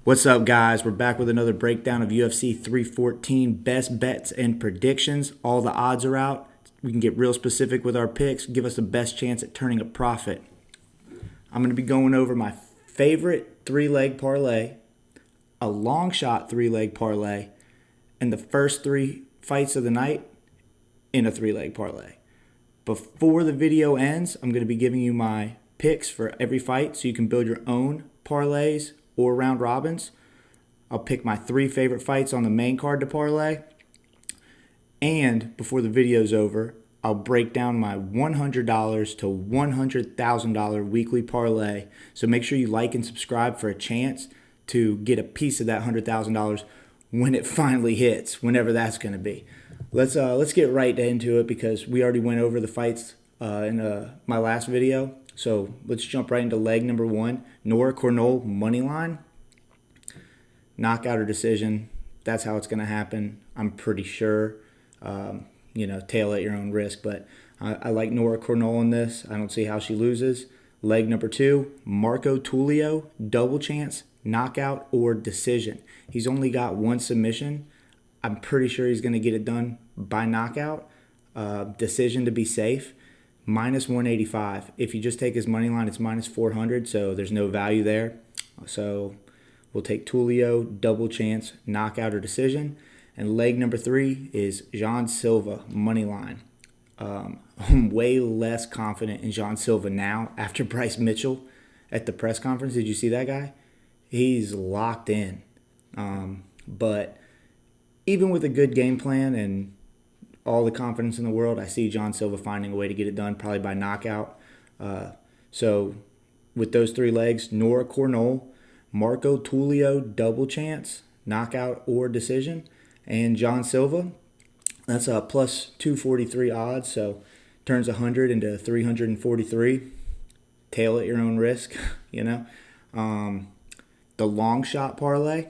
What's up, guys? We're back with another breakdown of UFC 314 best bets and predictions. All the odds are out. We can get real specific with our picks, give us the best chance at turning a profit. I'm going to be going over my favorite three-leg parlay, a long shot three-leg parlay, and the first three fights of the night in a three-leg parlay. Before the video ends, I'm going to be giving you my picks for every fight so you can build your own parlays or round robins. I'll pick my three favorite fights on the main card to parlay. And before the video's over, I'll break down my $100 to $100,000 weekly parlay. So make sure you like and subscribe for a chance to get a piece of that $100,000 when it finally hits, whenever that's going to be. Let's get right into it because we already went over the fights in my last video. So let's jump right into leg number one. Nora Cornell money line. Knockout or decision. That's how it's going to happen. I'm pretty sure. Tail at your own risk. But I like Nora Cornell in this. I don't see how she loses. Leg number two. Marco Tulio. Double chance. Knockout or decision. He's only got one submission. I'm pretty sure he's going to get it done by knockout. Decision to be safe. Minus 185. If you just take his money line, it's minus 400, so there's no value there. So we'll take Tulio, double chance, knockout or decision. And leg number three is Jean Silva, money line. I'm way less confident in Jean Silva now after Bryce Mitchell at the press conference. Did you see that guy? He's locked in. But even with a good game plan and all the confidence in the world, I see John Silva finding a way to get it done, probably by knockout. So with those three legs, Nora Cornell, Marco Tulio, double chance, knockout or decision, and John Silva. That's a plus 243 odds, so turns 100 into 343. Tail at your own risk, The long shot parlay.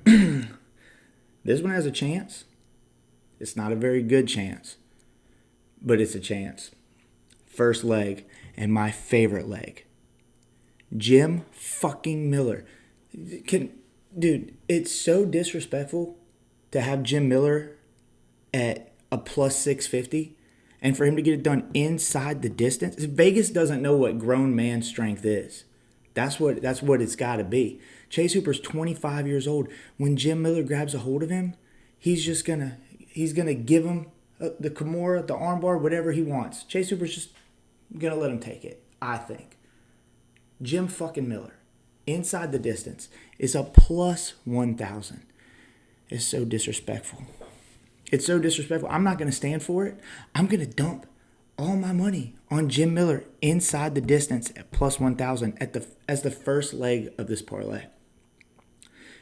This one has a chance. It's not a very good chance, but it's a chance. First leg, and my favorite leg. Jim fucking Miller. Dude, it's so disrespectful to have Jim Miller at a plus 650 and for him to get it done inside the distance. Vegas doesn't know what grown man strength is. That's what it's got to be. Chase Hooper's 25 years old. When Jim Miller grabs a hold of him, he's going to give him the Kimura, the armbar, whatever he wants. Chase Hooper's just going to let him take it, I think. Jim fucking Miller, inside the distance, is a plus 1,000. It's so disrespectful. It's so disrespectful. I'm not going to stand for it. I'm going to dump all my money on Jim Miller inside the distance at plus 1,000 as the first leg of this parlay.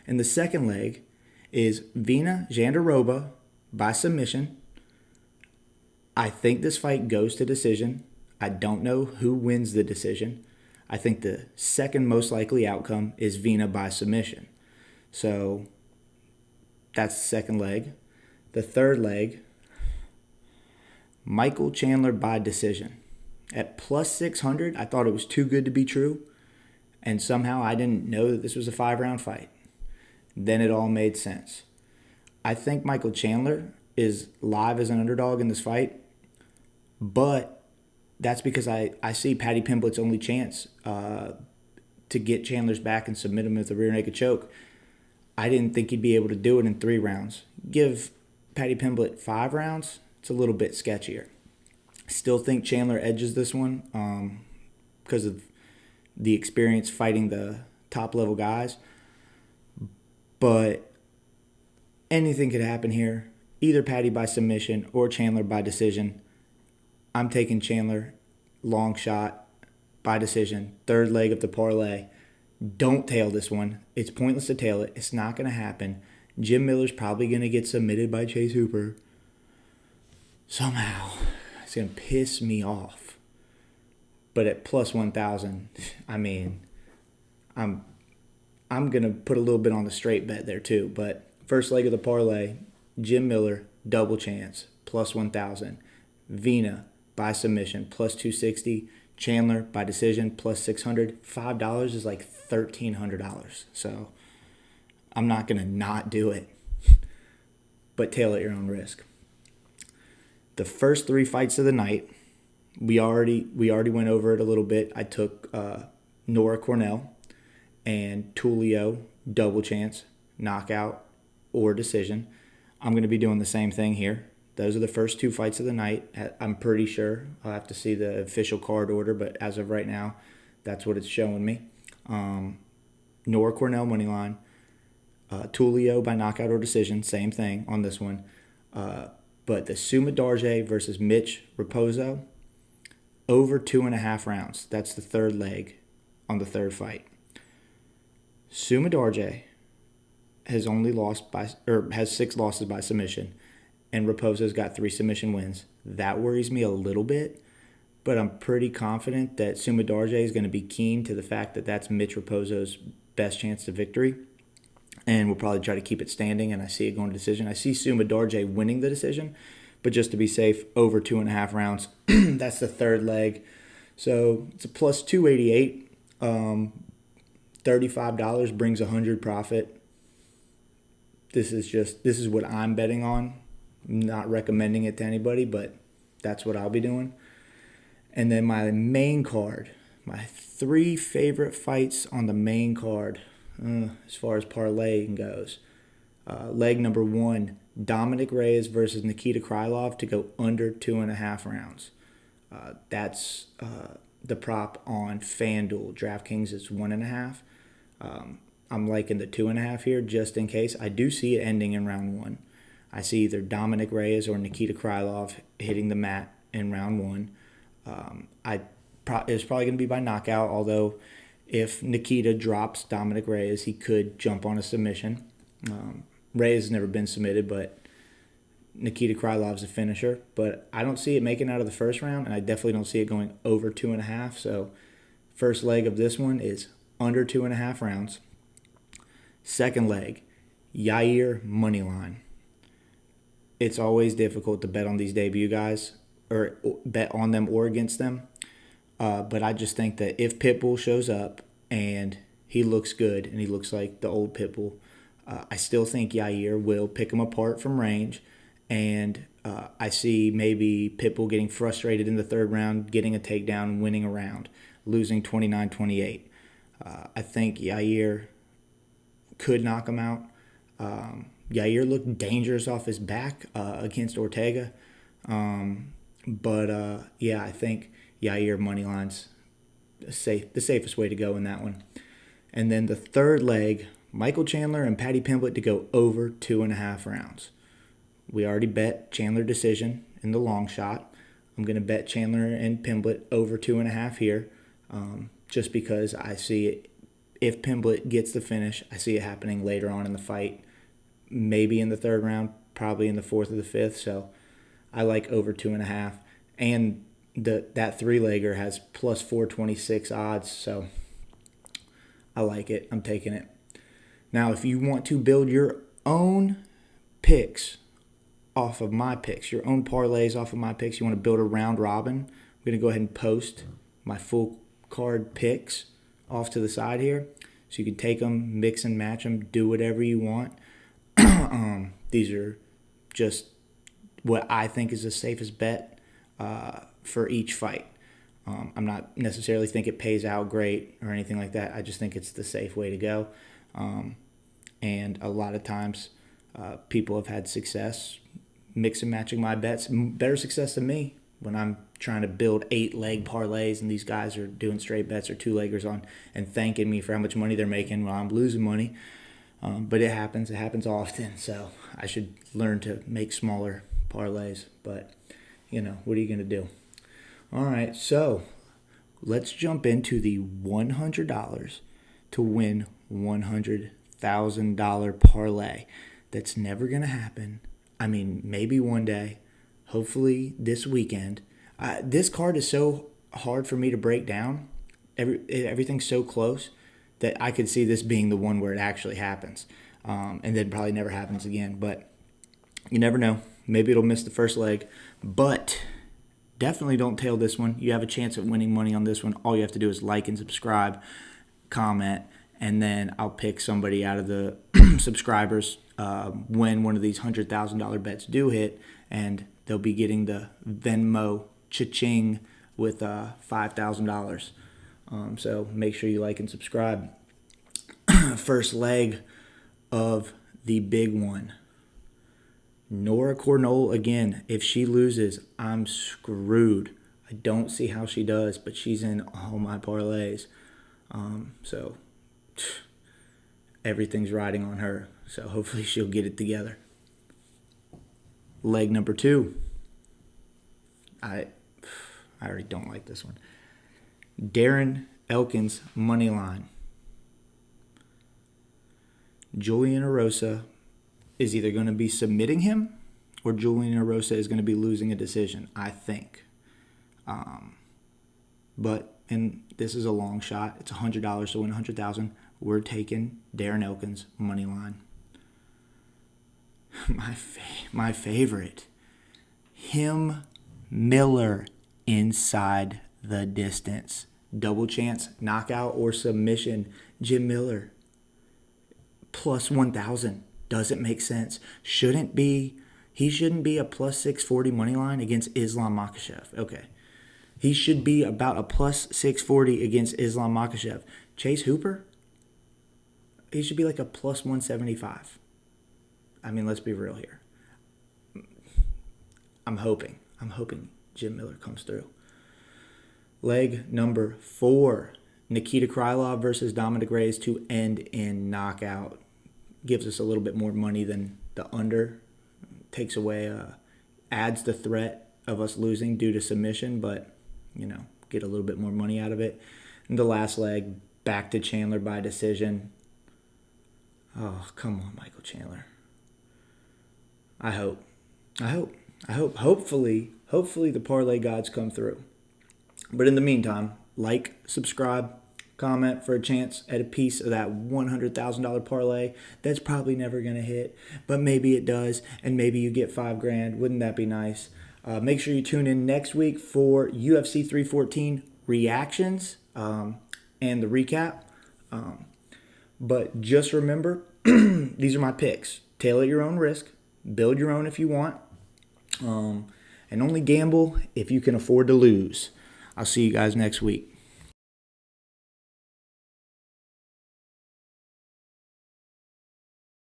And the second leg is Vina Jandiroba by submission. I think this fight goes to decision. I don't know who wins the decision. I think the second most likely outcome is Vina by submission. So that's the second leg. The third leg, Michael Chandler by decision. At plus 600, I thought it was too good to be true. And somehow I didn't know that this was a 5-round fight. Then it all made sense. I think Michael Chandler is live as an underdog in this fight, but that's because I see Paddy Pimblett's only chance to get Chandler's back and submit him with a rear naked choke. I didn't think he'd be able to do it in 3 rounds. Give Paddy Pimblett 5 rounds, it's a little bit sketchier. Still think Chandler edges this one because of the experience fighting the top-level guys, but anything could happen here. Either Paddy by submission or Chandler by decision. I'm taking Chandler, long shot, by decision. Third leg of the parlay. Don't tail this one. It's pointless to tail it. It's not going to happen. Jim Miller's probably going to get submitted by Chase Hooper. Somehow. It's going to piss me off. But at plus 1,000, I mean, I'm going to put a little bit on the straight bet there too. But first leg of the parlay, Jim Miller, double chance, plus 1,000. Vina by submission, plus 260. Chandler by decision, plus 600. $5 is like $1,300. So I'm not going to not do it, but tail at your own risk. The first 3 fights of the night, we already went over it a little bit. I took Nora Cornell and Tulio double chance, knockout, or decision. I'm going to be doing the same thing here. Those are the first 2 fights of the night. I'm pretty sure. I'll have to see the official card order, but as of right now, that's what it's showing me. Nora Cornell moneyline, Tulio by knockout or decision, same thing on this one. But the Suma Darje versus Mitch Raposo, over 2.5 rounds. That's the third leg on the third fight. Suma Darje has has 6 losses by submission, and Raposo's got 3 submission wins. That worries me a little bit, but I'm pretty confident that Suma Darje is going to be keen to the fact that that's Mitch Raposo's best chance to victory, and we'll probably try to keep it standing, and I see it going to decision. I see Suma Darje winning the decision, but just to be safe, over 2.5 rounds. That's the third leg. So it's a plus 288. $35 brings 100 profit. This is what I'm betting on. I'm not recommending it to anybody, but that's what I'll be doing. And then my main card, my 3 favorite fights on the main card, as far as parlay goes. Leg number 1, Dominic Reyes versus Nikita Krylov to go under 2.5 rounds. That's the prop on FanDuel. DraftKings is 1.5. I'm liking the 2.5 here just in case. I do see it ending in round 1. I see either Dominic Reyes or Nikita Krylov hitting the mat in round 1. It's probably going to be by knockout, although if Nikita drops Dominic Reyes, he could jump on a submission. Reyes has never been submitted, but Nikita Krylov's a finisher. But I don't see it making out of the first round, and I definitely don't see it going over 2.5. So first leg of this one is under 2.5 rounds. Second leg, Yair moneyline. It's always difficult to bet on these debut guys, or bet on them or against them. But I just think that if Pitbull shows up and he looks good and he looks like the old Pitbull, I still think Yair will pick him apart from range. And I see maybe Pitbull getting frustrated in the third round, getting a takedown, winning a round, losing 29-28. I think Yair could knock him out. Yair looked dangerous off his back against Ortega. But I think Yair moneyline's the safest way to go in that one. And then the third leg, Michael Chandler and Paddy Pimblett to go over 2.5 rounds. We already bet Chandler decision in the long shot. I'm going to bet Chandler and Pimblett over 2.5 here, just because I see it. If Pimblett gets the finish, I see it happening later on in the fight, maybe in the third round, probably in the fourth or the fifth. So I like over 2.5. And that 3-legger has plus 426 odds, so I like it. I'm taking it. Now, if you want to build your own picks off of my picks, your own parlays off of my picks, you want to build a round robin, I'm going to go ahead and post my full card picks off to the side here. So you can take them, mix and match them, do whatever you want. These are just what I think is the safest bet for each fight. I'm not necessarily think it pays out great or anything like that. I just think it's the safe way to go. And a lot of times people have had success mix and matching my bets, better success than me when I'm trying to build 8-leg parlays and these guys are doing straight bets or 2-leggers on and thanking me for how much money they're making while I'm losing money. But it happens often, so I should learn to make smaller parlays. But, what are you going to do? All right, so let's jump into the $100 to win $100,000 parlay. That's never going to happen. I mean, maybe one day, hopefully this weekend. This card is so hard for me to break down. Everything's so close that I could see this being the one where it actually happens. And then probably never happens again. But you never know. Maybe it'll miss the first leg. But definitely don't tail this one. You have a chance at winning money on this one. All you have to do is like and subscribe, comment, and then I'll pick somebody out of the subscribers when one of these $100,000 bets do hit, and they'll be getting the Venmo cha-ching with $5,000. So make sure you like and subscribe. First leg of the big one. Nora Cornell again. If she loses, I'm screwed. I don't see how she does, but she's in all my parlays. So everything's riding on her. So hopefully she'll get it together. Leg number 2. I already don't like this one. Darren Elkins money line. Julian Erosa is either going to be submitting him or Julian Erosa is going to be losing a decision, I think. And this is a long shot. It's $100 to win $100,000. We're taking Darren Elkins money line. My favorite. Him Miller inside the distance. Double chance, knockout or submission. Jim Miller plus 1,000. Doesn't make sense. He shouldn't be a plus 640 money line against Islam Makhachev. Okay. He should be about a plus 640 against Islam Makhachev. Chase Hooper, he should be like a plus 175. I mean, let's be real here. I'm hoping Jim Miller comes through. Leg number 4, Nikita Krylov versus Dominic Reyes to end in knockout. Gives us a little bit more money than the under. Takes away, adds the threat of us losing due to submission, but, get a little bit more money out of it. And the last leg, back to Chandler by decision. Oh, come on, Michael Chandler. I hope. Hopefully the parlay gods come through. But in the meantime, like, subscribe, comment for a chance at a piece of that $100,000 parlay. That's probably never going to hit, but maybe it does, and maybe you get $5,000. Wouldn't that be nice? Make sure you tune in next week for UFC 314 reactions and the recap. But just remember, these are my picks. Tailor your own risk. Build your own if you want. And only gamble if you can afford to lose. I'll see you guys next week.